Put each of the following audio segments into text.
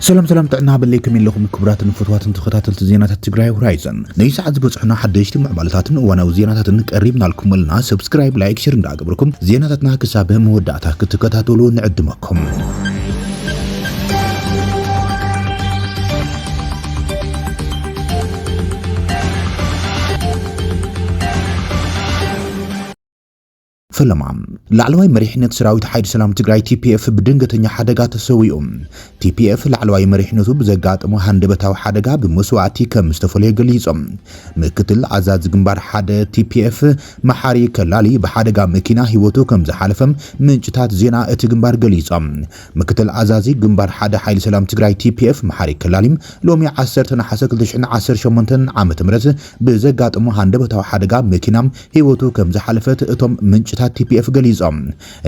سلام تعنا بالليكم لكم كبرات الفتوات تخطات زينات التجراي ورايزن نيس عز بصحنا حدشتي معبالتاتن وانا وزيناتاتن قريبنا لكم لنا سبسكرايب لايك شير እንዳቀብርኩም زيناتاتنا كسابه مودعتا ክትከታተሉ ንዕድመኩም فلما لعلواي مريحنت سراويت حيد سلام تግራይ TPF بدنገተኛ ሓደጋ ተሰውዮም TPF لعلواي مريحነቱ بزጋጥሞ ሃንደበታው ሓደጋ በመስዋዕቲ ከም ዝተፈለየ ገሊጾም ምክትል አዛዝ ግንባር ሓደ TPF መሐሪ ከላሊ በሓደጋ መኪና ህይወቱ ከም ዝሓለፈም ምንጭታት ዜና እቲ ግንባር ገሊጾም ምክትል አዛዚ ግንባር ሓደ ሓይል ሰላም ትግራይ TPF መሐሪ ከላሊም ሎሚ 10 ነሐሴ 2018 ዓመተ ምህረት በዘጋጥሞ ሃንደበታው ሓደጋ መኪናም ህይወቱ ከም ዝሓለፈት እቶም ምንጭታት TPF ገሊጾም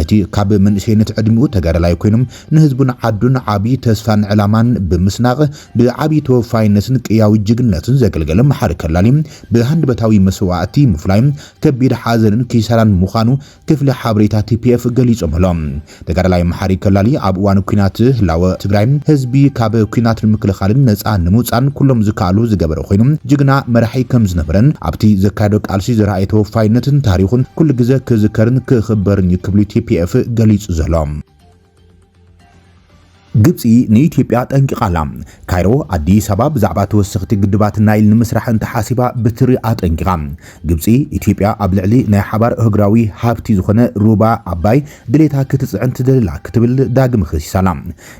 እቲ ካብ መንእሰይነት ዕድሚኡ ተጋዳላይ ኮይኖም ንህዝቡን ዓዱን ዓቢ ተስፋን ዕላማን ብምስናቕ ብዓቢ ተወፋይነትን ቅያዊ ጅግነትን ዘገልገለ መሐሪ ከላሊ ብሃንደበታዊ መስዋዕቲ ምፍላይ ከቢድ ሓዘንን ኪሳራን ምዃኑ ክፍሊ ሓበሬታ TPF ገሊጾም ኣሎም ተጋዳላይ መሐሪ ከላሊ ኣብ እዋን ኩናት ህላወ ትግራይ ህዝቢ ካብ ኩናት ንምክልኻልን ነፃ ንምውፃን ኩሎም ዝካሉ ዝገበረ ኮይኖም ጅግና መራሒ ከም ዝነበረን ኣብቲ ዘካየዶ ቃልሲ ዝረኣየ ተወፋይነትን ታሪኹን ኩሉ ግዜ ክዝከርን ክኽበርን ይክብሉ TPF ገሊጹ ዘሎም ግብጽ ንኢትዮጵያ ጠንቂቃላ ካይሮ አዲስ አበባ ብዛዕባ ተወሰኽቲ ግድባት ናይል ንምስራሕ እንተሓሲባ ብትሪ አጠንቂቃ ግብጽ ኢትዮጵያ ኣብ ልዕሊ ናይ ሓባር እግራዊ ሃብቲ ዝኾነ ሩባ አባይ ድሌታ ክትጽዕን ትደልላ ክትብል ዳግም ክሲሳላ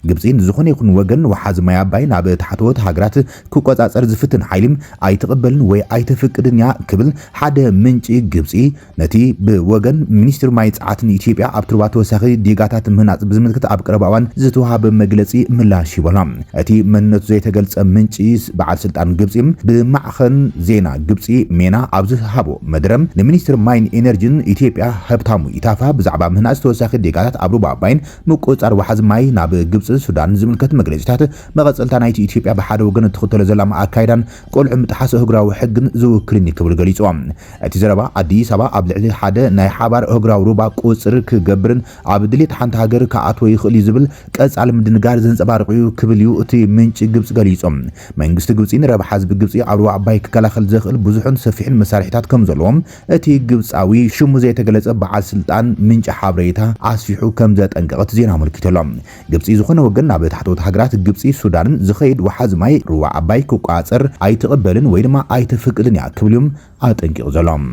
ግብጽ ንዝኾነ ይኹን ወገን ወሓዝ ማይ አባይ ናብ ተሓተወት ሃገራት ክቆጻጸር ዝፍትን ሓይልም ኣይተቀበልን ወይ ኣይተፈቅድን ያ ክብል ሓደ ምንጪ ግብጽ ነቲ ብወገን ሚኒስትር ማይ ጻዓትን ኢትዮጵያ ኣብ ትሩባ ተወሳኺ ዲጋታት ምህናጽ ብዝምልክት ኣብ ቀረባዋን ዝተዋሃበ መግለጺ ምላሽ ይበላም እቲ መንነቱ ዘይተገልጸ ምንጪ በዓል ስልጣን ግብጽ ብማዕኸን ዜና ግብጽ ሜና ኣብ ዝሃቦ መድረም ለሚኒስትር ማይን ኤነርጂን ኢትዮጵያ ሀብታሙ ኢታፋ ብዛዕባ ምህናጽ ተወሳኺ ዲጋታት ኣብ ሩባ አባይን ምቁጻር ወሓዝ ማይ ናብ ግብጽ ሱዳን ዝምልከት መግለጺታት መቐጸልታ ናይቲ ኢትዮጵያ ብሓደ ወገን ተኸተለ ዘላ ኣካይዳን ቆልዑ ምጥሓስ እግራዊ ሕግን ዝውክልን ይክብል ገሊጾም እቲ ዘረባ አዲስ አበባ ኣብ ልዕሊ ሓደ ናይ ሓባር እግራዊ ሩባ ቁጽር ክገብርን ኣብ ድሌት ሓንቲ ሃገር ከኣትወ ይኽእል ዝብል ቀጻል ንጋር ዘንጸባርቁ ክብልዩ እቲ ምንጭ ግብጽ ገሊጾም መንግስቲ ግብጽ ንረብሓ ህዝቢ ግብጽ ኣብ ሩባ አባይ ክከላኸል ዘኽእል ብዙሕን ሰፊሕን መሳርሒታት ከም ዘለዎም እቲ ግብጻዊ ሽሙ ዘይተገለጸ በዓል ስልጣን ምንጭ ሓበሬታ ኣስፊሑ ከም ዘጠንቀቐት ዜና አመልኪቶሎም ግብጽ ዝኾነ ወገን ናብ ታሕተወት ሃገራት ግብጽ ሱዳንን ዝኸይድ ወሓዝ ማይ ሩባ አባይ ክቋጸር ኣይተቀበልን ወይ ድማ ኣይተፈቅድን ያ ክብልዮም ኣጠንቂቑ ዘሎም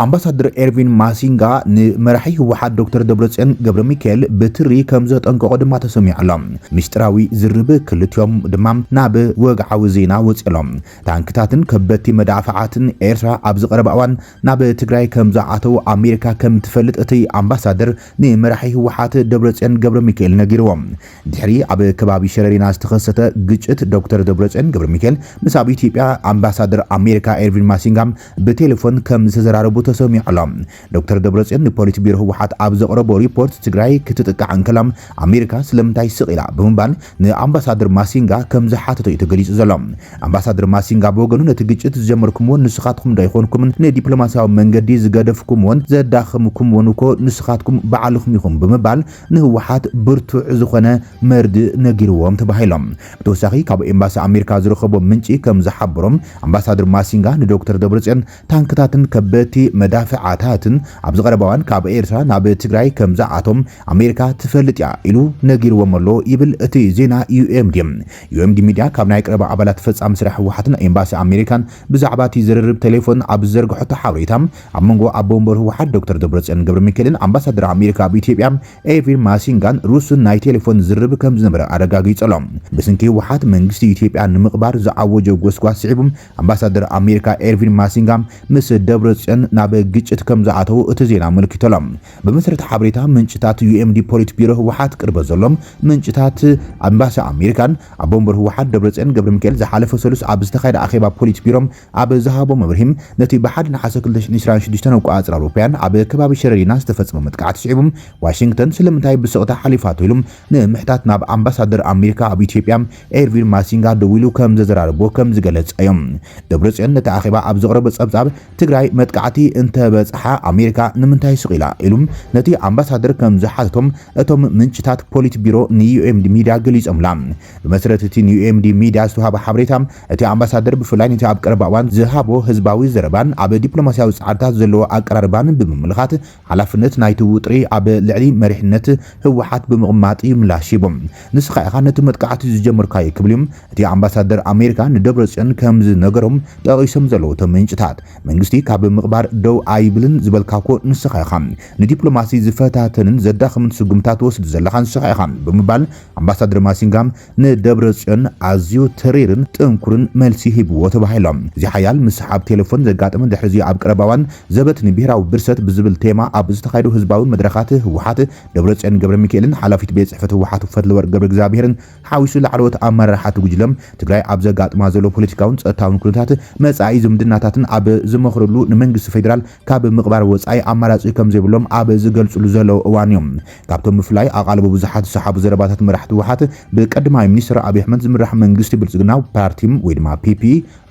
አምባሳደር ኤርቪን ማሲንጋ ንመራሒ ህወሓት ዶክተር ደብረጽዮን ገብረ ሚካኤል በትሪ ከም ዘጠንቀቆ ድማ ተሰሚዓሎ ሚስጥራዊ ዝርብ ክልቲዮም ድማ ናብ ወግዓዊ ዜና ወጽሎም ታንክታትን ከበቲ መዳፈዓትን ኤርትራ ኣብ ዝቀረባዋን ናብ ትግራይ ከም ዝኣተው ኣሜሪካ ከም ትፈልጥ እቲ አምባሳደር ንመራሒ ህወሓት ደብረጽዮን ገብረ ሚካኤል ነጊርዎም ድሕሪ ኣብ ከባቢ ሸረሪና ዝተኸሰተ ግጭት ዶክተር ደብረጽዮን ገብረ ሚካኤል ምስ ኣብ ኢትዮጵያ አምባሳደር ኣሜሪካ ኤርቪን ማሲንጋ በቴሌፎን ከም ዝተዘራረቡ ተሰሚዓሎም ዶክተር ደብረጽዮን ንፖሊት ቢሮ ህወሓት ኣብ ዘቅረቦ ሪፖርት ትግራይ ክትጥቃዕ እንከላም ኣሜሪካ ስለምንታይ ስቂላ ብምባል ንአምባሳደር ማሲንጋ ከም ዝሓተተ ይተገሊጹ ዘሎም አምባሳደር ማሲንጋ በወገኑ ነቲ ግጭት ዝጀመርኩምዎ ንስኻትኩም ዳይኮንኩምን ንዲፕሎማሲያዊ መንገዲ ዝገደፍኩምዎን ዘዳኸምኩምዎን እኮ ንስኻትኩም በዓልኩም ኢኹም ብምባል ንህወሓት ብርቱዕ ዝኾነ መርዲ ነጊርዎም ተባሂሎም ብተወሳኺ ካብ ኤምባሲ ኣሜሪካ ዝረኸቦ ምንጪ ከም ዝሓበሮም አምባሳደር ማሲንጋ ንዶክተር ደብረጽዮን ታንክታትን ከበቲ መዳፈዓታትን ኣብ ዝቀረባዋን ካብ ኤርትራ ናብ ትግራይ ከም ዝኣቶም ኣሜሪካ ትፈልጥ ያ ኢሉ ነጊርዎም ኣሎ ይብል እቲ ዜና UMD ሚድያ ካብ ናይ ቀረባ ኣባላት ፈጻሚ ስራሕ ህወሓትን ኤምባሲ ኣሜሪካን ብዛዕባ እቲ ዝርርብ ቴሌፎን ኣብ ዘርግሖ ሓበሬታ ኣብ መንጎ ኣቦ ወንበር ህወሓት ዶክተር ደብረጽዮን ገብረ ሚካኤልን አምባሳደር ኣሜሪካ ኣብ ኢትዮጵያ ኤርቪን ማሲንጋን ሩስን ናይ ቴሌፎን ዝርብ ከም ዝነበረ ኣረጋጊጾሎም ብስንኪ ህወሓት መንግስቲ ኢትዮጵያ ንምቕባር ዝዓወጀ ጎስጓስ ስዒቡም አምባሳደር ኣሜሪካ ኤርቪን ማሲንጋ ምስ ደብረጽዮን ናብ ግጭት ከም ዝኣተው እቲ ዜና አመልኪቶሎም በመሰረተ ሓበሬታ ምንጭታት UMD ፖሊት ቢሮ ህወሓት ቅርበ ዘሎም ምንጭታት አምባሲ ኣሜሪካን ኣብ ወንበር ህወሓት ደብረጽዮን ገብረ ሚካኤል ዝሓለፈ ሰሉስ ኣብ ዝተኻየደ ኣኼባ ፖሊት ቢሮም ኣብ ዝሃቦ መብርሂም ነቲ ብሓደ ነሐሴ 2026 ኣቆጻጽር ኣውሮፓውያን ኣብ ከባቢ ሸረሪና ዝተፈጸመ መጥቃዕቲ ስዒቦም ዋሽንግተን ስለምንታይ ብስቕታ ሓሊፋት ኢሎም ንምሕታት ናብ አምባሳደር ኣሜሪካ ኣብ ኢትዮጵያ ኤርቪን ማሲንጋ ደው ኢሉ ከም ዘዘራርቦ ከም ዝገለጸ እዮም ደብረጽዮን ነቲ ኣኼባ ኣብ ዘቕረበ ጸብጻብ ትግራይ መጥቃዕቲ انت بصحا امريكا نمنتاي سقيلا ኢሉም ነቲ አምባሳደር ከም ዝሓተቶም እቶም ምንጭታት ፖሊት ቢሮ ንዩኤምዲ ሚዲያ ገሊጾምላ በመሰረት እቲ ዩኤምዲ ሚዲያ ዝተሃበ ሓበሬታ እቲ አምባሳደር ብፍላይ ነቲ ኣብ ቀረባ እዋን ዝሃቦ ህዝባዊ ዘረባን ኣብ ዲፕሎማሲያዊ ጻዕርታት ዘለዎ አቀራርባን ብምምልኻት ሓላፍነት ናይቲ ውጥሪ ኣብ ልዕሊ መሪሕነት ህወሓት ብምቕማጥ ይምላሽቦም ንስኻ ኢኻ ነቲ መጥቃዕቲ ዝጀመርካዮ ክብልዮም እቲ አምባሳደር ኣሜሪካ ንደብረጽዮን ከም ዝነገሮም ጠቒሶም ዘለዉ እቶም ምንጭታት መንግስቲ ካብ ምቕባር ደው ኣይብልን ዝበልካኮ ንስኻ ኢኻ ንዲፕሎማሲ ዝፈታተንን ዘዳኽምን ስጉምታት ወስድ ዘለኻን ንስኻ ኢኻ ብምባል አምባሳደር ማሲንጋም ንደብረጽዮን ኣዝዩ ተሪርን ጥንኩርን መልሲ ሂብዎ ተባሂሎም እዚ ሓያል ምስሓብ ቴሌፎን ዘጋጠመ ድሕሪ ኣብ ቀረባዋን ዘበት ንብሔራዊ ብርሰት ብዝብል ቴማ ኣብ ዝተኻየዱ ህዝባዊ መድረኻት ህወሓት ደብረጽዮን ገብረ ሚካኤልን ሓላፊት ቤት ጽሕፈት ህወሓት ፈትለወርቅ ገብረ እግዚአብሔርን ሓዊሱ ላዕለዎት ኣመራርሓት ጉጅለም ትግራይ ኣብ ዘጋጥማ ዘሎ ፖለቲካውን ጸጥታውን ኩነታት መጻኢ ዝምድናታትን ኣብ ዝመኽረሉ ንመንግስቲ ፌደራል ካብ ምቕባር ወጻኢ ኣማራጺ ከም ዘይብሎም ኣብ ዝገልጽሉ ዘለው እዋን እዮም ካብቶም ምፍላይ ኣቓልቦ ብዙሓት ሰሓቡ ዘረባታት መራሕቲ ህወሓት ብቀዳማይ ሚኒስትር ኣብይ ኣሕመድ ዝምራሕ መንግስቲ ብልጽግናው ፓርቲም ወይ ድማ ፒፒ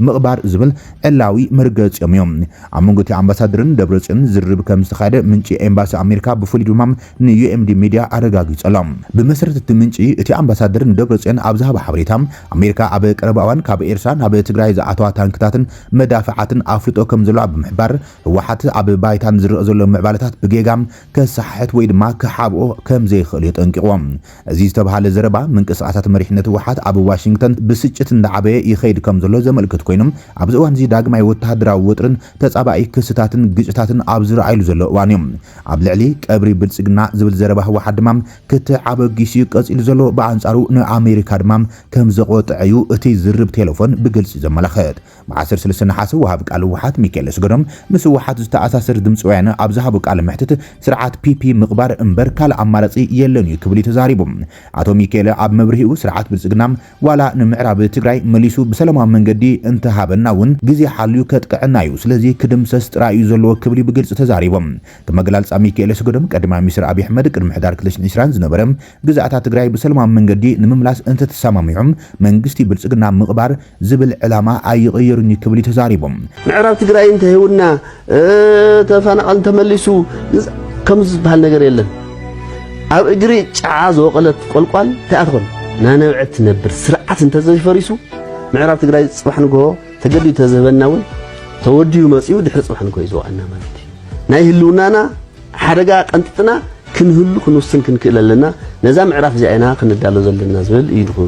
ምቕባር ዝብል ዕላዊ መርገጽዮም እዮም ኣብ መንጎ እቲ ኣምባሳደርን ደብረጽዮን ዝርብ ከም ዝተኻየደ ምንጪ ኤምባሲ ኣሜሪካ ብፍሉይ ድማ ንዩኤምዲ ሚድያ ኣረጋጊጾሎም ብመሰረት እቲ ምንጪ እቲ ኣምባሳደር ደብረጽዮን ኣብ ዝሃበ ሓበሬታ ኣሜሪካ ኣብ ቀረባ እዋን ካብ ኤርትራ ናብ ትግራይ ዝኣተዋ ታንክታትን መዳፍዓትን ኣፍልጦ ከም ዘሎ ብምሕባር ህወሓት ኣብ ባይታን ዝርአ ዘሎ ምዕባለታት ብጌጋም ከሳሕት ወይ ድማ ከሓብኦ ከም ዘይኽእል የጠንቂቖም እዚ ዝተባሃለ ዘረባ ምንቅስቃሳት መሪሕነት ህወሓት ኣብ ዋሽንግተን ብስጭት እንዳዓበየ ይኸይድ ከም ዘሎ ዘመልክት ኮይኖም ኣብዚ እዋን እዚ ዳግማይ ወተሃደራዊ ወጥርን ተጻባኢ ክስታትን ግጭታትን ኣብ ዝረኣይሉ ዘሎ እዋን እዮም ኣብ ልዕሊ ቀብሪ ብልጽግና ዝብል ዘረባ ህወሓት ድማ ክትዓበጊሱ ቀፂሉ ዘሎ ብኣንጻሩ ንኣሜሪካ ድማ ከም ዘቆጥዐዩ እቲ ዝርብ ቴሌፎን ብግልጽ ዘመላኽት ብ13 ነሓስ ወሃብ ቃል ህወሓት ሚካኤል ስገዶም ምስ ህወሓት ዝተኣሳሰር ድምፂ ወያነ ኣብ ዝሃቡ ቃል ምሕትት ስርዓት ፒፒ ምቕባር እምበር ካል ኣማራጺ የለን እዩ ክብል ተዛሪቦም ኣቶ ሚካኤል ኣብ መብርሂኡ ስርዓት ብልጽግናም ዋላ ንምዕራብ ትግራይ መሊሱ ብሰላማዊ መንገዲ እንተሃበና እውን ግዜ ሓልዩ ከጥቅዕና እዩ ስለዚ ክድምሰስ ጥራይ እዩ ዘለዎ ክብል ብግልጽ ተዛሪቦም ከመገላልጻ ሚካኤል ስገዶም ቀዳማይ ሚኒስትር ኣብይ ኣሕመድ ቅድሚ ሕዳር 2020 ዝነበረ ግዛኣታት ትግራይ በሰላማዊ መንገዲ ንምምላስ እንተተሰማሚዖም መንግስቲ ብልጽግና ምቕባር ዝብል ዕላማ ኣይቕየሩኒ ክብል ተዛሪቦም ምዕራብ ትግራይ እንተህውና ተፈናቀል ተመሊሱ ከም ዝበሃል ነገር የለን ኣብ እግሪ ጫዓ ዝወቀለት ቆልቋል ተኣትኮን ናነውዕት ነብር ስርዓት እንተዘይፈሪሱ ምዕራብ ትግራይ ጽባሕ ንግሆ ተገዲዩ ተዘበናውን ተወዲዩ መጽዩ ድሕሪ ጽባሕ ንግሆ ይዘዋና ማለት ናይ ህልውናና ሓደጋ ቀንጥጥና ክንህሉ ክንውስን ክንክእል ኣለና ነዛ ምዕራፍ እዚኣና ክንዳሎ ዘለና ዝብል ይድኹ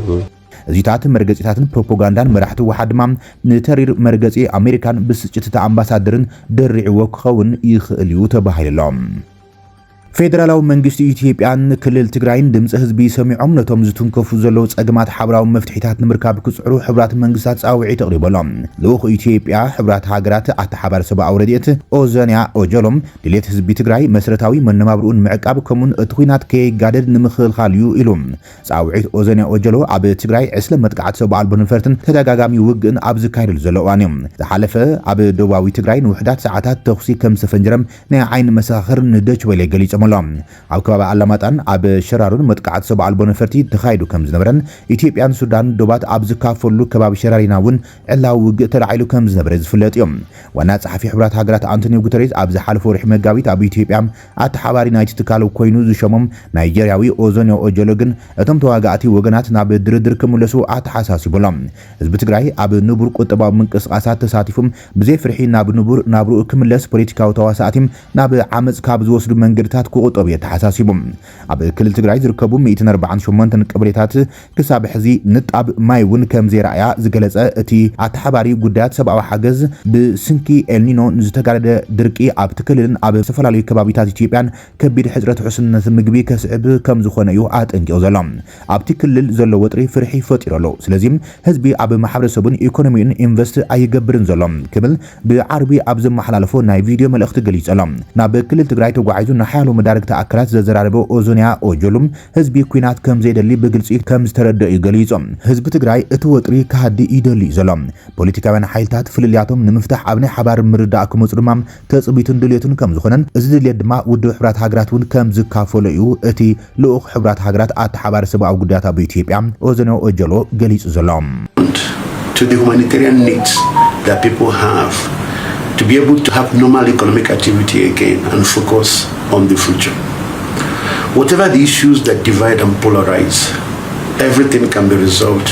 እዚታት መርገጺታትን ፕሮፓጋንዳን መራሕቲ ህወሓት ድማ ንተሪር መርገጺ ኣሜሪካን ብስጭት ኣምባሳደርን ደሪዕዎ ክኸውን ይኽእል እዩ ተባሂሎም ፌደራላዊ መንግስቲ ኢትዮጵያን ክልል ትግራይን ድምጽ ህዝቢ ሰሚዖም ነቶም ዝትንከፉ ዘለው ጸገማት ሓበራዊ መፍትሒታት ንምርካብ ክጽዕሩ ሕብራት መንግስታት ጻውዒት ተቕሪበሎም ልኡኽ ኢትዮጵያ ሕብራት ሃገራት ኣተሓባር ሰብኣዊ ረድኤት ኦዘንያ ኦጀሎም ድሌት ህዝቢ ትግራይ መሰረታዊ መነባብሩን ምዕቃብ ከምኡን እቲ ኩናት ከይጋደድ ንምክልኻል እዩ ኢሎም ጻውዒት ኦዘንያ ኦጀሎ ኣብ ትግራይ ዕስለ መጥቃዕቲ ሰብኣዊ ኣልቦ ነፈርትን ተደጋጋሚ ውግእን ኣብ ዝካየደሉ ዘሎ እዋን እዮም ዝሓለፈ ኣብ ደቡባዊ ትግራይ ንውሕዳት ሰዓታት ተኹሲ ከም ዝተፈንጀረም ናይ ዓይኒ መሰኻኽር ንደች ወይለ ገሊጾም ኣብ ከባቢ ኣላማጣን ኣብ ሸራሮን መጥቃዕቲ ሰብኣዊ ኣልቦ ነፈርቲ ተኻይዱ ከም ዝነበረን ኢትዮጵያን ሱዳን ዶባት ኣብ ዝካፈሉ ከባቢ ሸራሪና እውን ዕላዊ ውግእ ተላዒሉ ከም ዝነበረ ዝፍለጥ እዮም ዋና ጸሓፊ ሕብራት ሃገራት አንቶኒዮ ጉተሬዝ ኣብ ዝሓለፈ ወርሒ መጋቢት ኣብ ኢትዮጵያ ኣተሓባሪ ናይቲ ትካል ኮይኑ ዝሾሞም ናይጀርያዊ ኦዞንዮ ኦጀሎ ግን እቶም ተዋጋእቲ ወገናት ናብ ድርድር ክምለሱ ኣተሓሳሲቦሎም ህዝቢ ትግራይ ኣብ ንቡር ቁጠባዊ ምንቅስቃሳት ተሳቲፎም ብዘይ ፍርሒ ናብ ንቡር ናብሩ ክምለስ ፖለቲካዊ ተዋሳእቲም ናብ ዓመፅ ካብ ዝወስዱ መንገድታት ክቁጠብ የተሓሳሲቦም ኣብ ክልል ትግራይ ዝርከቡ 148 ቀበሌታት ክሳብ ሕዚ ንጣብ ማይ እውን ከም ዘይረኣያ ዝገለጸ እቲ ኣተሓባሪ ጉዳያት ሰብኣዊ ሓገዝ ብስንኪ ኤልኒኖ ዝተጋረደ ድርቂ ኣብ ክልልን ኣብ ዝተፈላለዩ ከባቢታት ኢትዮጵያን ከቢድ ሕጽረት ውሕስነት ምግቢ ከስዕብ ከም ዝኾነ እዩ ኣጠንቂቑ ዘሎ ኣብቲ ክልል ዘሎ ወጥሪ ፍርሒ ፈጢሩ ኣሎ ስለዚ ህዝቢ ኣብ ማሕበረሰቡን ኢኮኖሚውን ኢንቨስት ኣይገብርን ዘሎ ክብል ብዓርቢ ኣብ ዘመሓላለፎ ናይ ቪድዮ መልእኽቲ ገሊጹ ኣሎ ናብ ክልል ትግራይ ተጓዒዙ ንሓያሎ መዳርግቲ ኣካላት ዘዘራረበው ኦዞንያ ኦጀሎም ህዝቢ ኩናት ከም ዘይደሊ ብግልጽ ከም ዝተረድኡ ይገልጾም ህዝቢ ትግራይ እቲ ወጥሪ ካህዲ ይደሊ ዘሎም ፖለቲካውያን ሓይልታት ፍልልያቶም ንምፍታሕ ኣብ ናይ ሓባር ምርዳእ ክመጹ ድማ ተጽቢቱን ድልየቱን ከም ዝኾነን እዚ ድልየት ድማ ውድብ ሕብራት ሃገራት እውን ከም ዝካፈሉ እዩ እቲ ልኡኽ ሕብራት ሃገራት ኣተሓባሪ ሰብኣዊ ጉዳያት ኣብ ኢትዮጵያ ኦዞንያ ኦጀሎ ገሊጹ ዘሎም to the humanitarian needs that people have to be able to have normal economic activity again and focus on the future. Whatever the issues that divide and polarize, everything can be resolved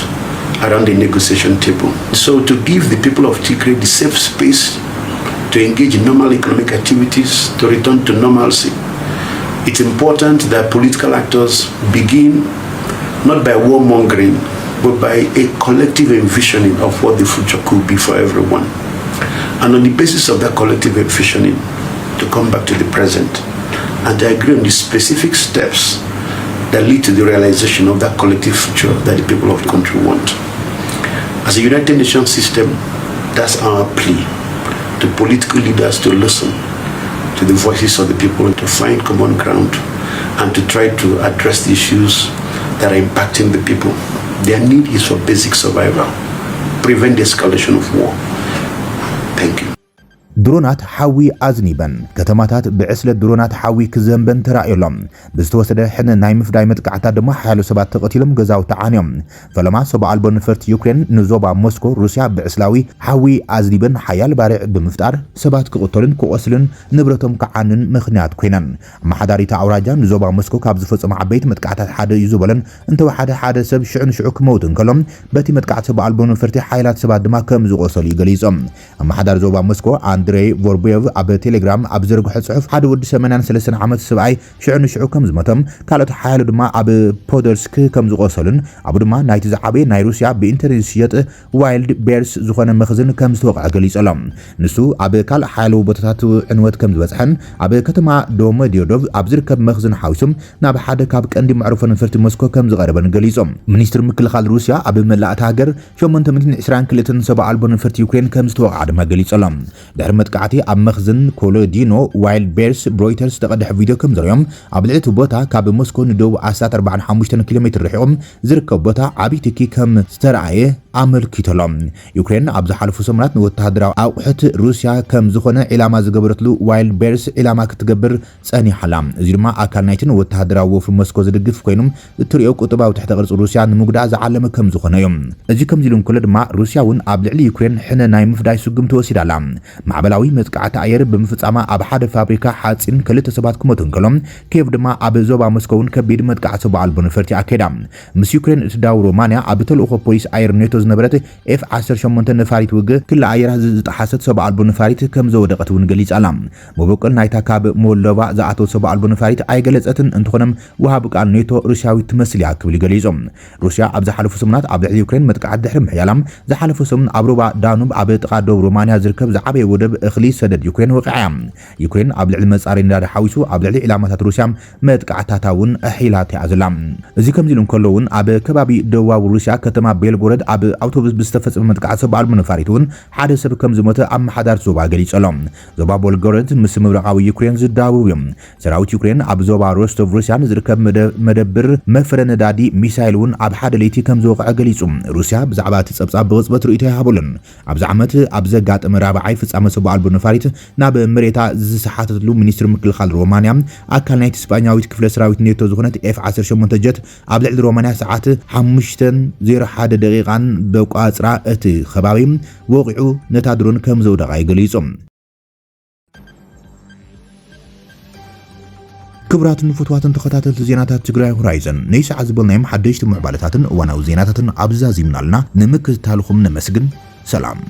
around the negotiation table. So to give the people of Tigray the safe space to engage in normal economic activities, to return to normalcy, it's important that political actors begin not by warmongering, but by a collective envisioning of what the future could be for everyone. And on the basis of that collective envisioning, to come back to the present and to agree on the specific steps that lead to the realization of that collective future that the people of the country want. As a United Nations system, that's our plea to political leaders to listen to the voices of the people, to find common ground, and to try to address the issues that are impacting the people. Their need is for basic survival, prevent the escalation of war. Thank you. ድሮናት ሓዊ ኣዝኒበን ከተማታት ብዕስለት ድሮናት ሓዊ ክዘንበን ተራእየሎም ብዝተወሰደ ሕነ ናይ ምፍዳይ መጥቃዕታት ድማ ሓያሎ ሰባት ተቐቲሎም ገዛውቲ ዓንዮም ፈለማ ሰብዓ ኣልቦ ነፈርቲ ዩክሬን ንዞባ ሞስኮ ሩስያ ብዕስላዊ ሓዊ ኣዝኒበን ሓያል ባርዕ ብምፍጣር ሰባት ክቕተሉን ክቆስሉን ንብረቶም ክዓንን ምኽንያት ኮይነን ኣማሓዳሪት ኣውራጃ ንዞባ ሞስኮ ካብ ዝፈጸሙ ዓበይቲ መጥቃዕታት ሓደ እዩ ዝበለን እንተወሓደ ሓደ ሰብ ሽዑ ክመውት እንከሎም በቲ መጥቃዕቲ ሰብዓ ኣልቦ ነፈርቲ ሓይላት ሰባት ድማ ከም ዝቆሰሉ ይገሊጾም ኣማሓዳሪ ዞባ ሞስኮ አንድሬ ቮርቤቭ ኣብ ቴሌግራም ኣብ ዝርግሑ ጽሑፍ ሓደ ወዲ 83 ዓመት ሰብኣይ ሽዑ ከም ዝመቶም ካልኦት ሓያሎ ድማ ኣብ ፖደርስክ ከም ዝቆሰሉን ኣብ ድማ ናይቲ ዝዓበየ ናይ ሩስያ ብኢንተርኔት ዝሽየጥ ዋይልድ ቤርስ ዝኾነ መኽዝን ከም ዝተወቅዐ ገሊጾሎም ንሱ ኣብ ካልእ ሓያሎ ቦታታት ዕንወት ከም ዝበጽሐን ኣብ ከተማ ዶሞዴዶቭ ኣብ ዝርከብ መኽዝን ሓዊሶም ናብ ሓደ ካብ ቀንዲ መዕሩፎ ነፈርቲ ሞስኮ ከም ዝቐረበን ገሊጾም ሚኒስትር ምክልኻል ሩስያ ኣብ መላእቲ ሃገር 822 ሰብዓ ኣልቦ ነፈርቲ ዩክሬን ከም ዝተወቅዐ ድማ ገሊጾሎም ድሕሪ መጥቃዕቲ ኣብ መኽዝን ኮሎዲኖ ዋይልድ ቤርስ ብሮይተርስ ተቐድሐ ቪድዮ ከም ዘርእዮም ኣብ ልዕቲ ቦታ ካብ ሞስኮ ንደቡብ 45 ኪሎ ሜትር ርሒቖም ዝርከብ ቦታ ዓብይ ትኪ ከም ዝተረኣየ ኣመልኪቶሎም ዩክሬን ኣብ ዝሓለፉ ሰሙናት ንወተሃደራዊ ኣቑሑት ሩስያ ከም ዝኾነ ኢላማ ዝገበረትሉ ዋይልድ ቤርስ ኢላማ ክትገብር ጸኒሓላ እዚ ድማ ኣካል ናይትን ወተሃደራዊ ወፍሪ ሞስኮ ዝድግፍ ኮይኖም እትሪኦ ቁጥባዊ ትሕተ ቅርጽ ሩስያ ንምጉዳእ ዝዓለመ ከም ዝኾነ እዮም እዚ ከም ኢሉ እንከሎ ድማ ሩስያ እውን ኣብ ልዕሊ ዩክሬን ሕነ ናይ ምፍዳይ ስጉም ተወሲዳላ ማዕበላዊ መጥቃዕቲ ኣየር ብምፍጻማ ኣብ ሓደ ፋብሪካ ሓጺን ክልተ ሰባት ክሞቱ እንከሎም ኬቭ ድማ ኣብ ዞባ ሞስኮውን ከቢድ መጥቃዕቲ ሰብዓ ኣልቦ ነፈርቲ ኣካይዳ ምስ ዩክሬን እትዳው ሮማንያ ኣብ ተልእኾ ፖሊስ ኣየር ኔቶ ዝነበረት F-18 ነፋሪት ውግ ክለ ኣየር ዝጣሓሰት ሰብዓ ኣልቦ ነፋሪት ከም ዘወደቀት እውን ገሊጻላ መበቆል ናይታ ካብ ሞልዶቫ ዝኣተወ ሰብዓ ኣልቦ ነፋሪት ኣይገለጸትን እንትኾነም ወሃብ ቃል ኔቶ ሩስያዊት ትመስል እያ ክብል ገሊጾም ሩስያ ኣብ ዝሓለፉ ሰሙናት ኣብ ልዕሊ ዩክሬን መጥቃዕቲ ድሕሪ ምሕያላም ዝሓለፉ ሰሙን ኣብ ሩባ ዳኑብ ኣብ ጥቓ ደቡብ ሮማንያ ዝርከብ ዝዓበየ ወደብ እኽሊ ሰደድ ዩክሬን ወቂዓ ዩክሬን ኣብ ልዕሊ መጻረይ ነዳዲ ሓዊሱ ኣብ ልዕሊ ኢላማታት ሩስያ መጥቃዕታታ እውን ኣሒላት ያዘላ እዚ ከም ኢሉ እንከሎ እውን ኣብ ከባቢ ደቡባዊ ሩስያ ከተማ ቤልጎረድ ኣብ ኣውቶቡስ ብዝተፈጸመ መጥቃዕቲ ሰብዓ ኣልቦ ነፋሪት እውን ሓደ ሰብ ከም ዝሞተ ኣብ ማሓዳር ዞባ ገሊጾሎም ዞባ ቤልጎረድ ምስ ምብራቃዊ ዩክሬን ዝዳብው እዮም ሰራዊት ዩክሬን ኣብ ዞባ ሮስቶቭ ሩስያ ዝርከብ መደብር መፍረ ነዳዲ ሚሳይል እውን ኣብ ሓደ ለይቲ ከም ዝወቅዐ ገሊጹ ሩስያ ብዛዕባ እቲ ጸብጻብ ብቕጽበት ርእይቶ ይሃቡልን ኣብዚ ዓመት ኣብ ዘጋጠመ ራብዓይ ፍጻመ ሰብዓ ኣልቦ ነፋሪት ናብ መሬታ ዝሰሓተትሉ ሚኒስትር ምክልኻል ሮማንያ ኣካል ናይቲ ስፓኛዊት ክፍለ ሰራዊት ኔቶ ዝኾነት F-18 ጀት ኣብ ልዕሊ ሮማንያ ሰዓት 5:01 ደቂቃን በቋጽራ እቲ ከባቢ ወቂዑ ነታ ድሮን ከም ዘውደቃ ይገሊጾም ክብራትን ፍትዋትን ተኸታተልቲ ዜናታት ትግራይ ሆራይዘን ናይ ሰዓት ዝበልናዮም ሓደሽቲ ምዕባለታትን እዋናዊ ዜናታትን ኣብዛዚምናልና ንምክትታልኩም ነመስግን ሰላም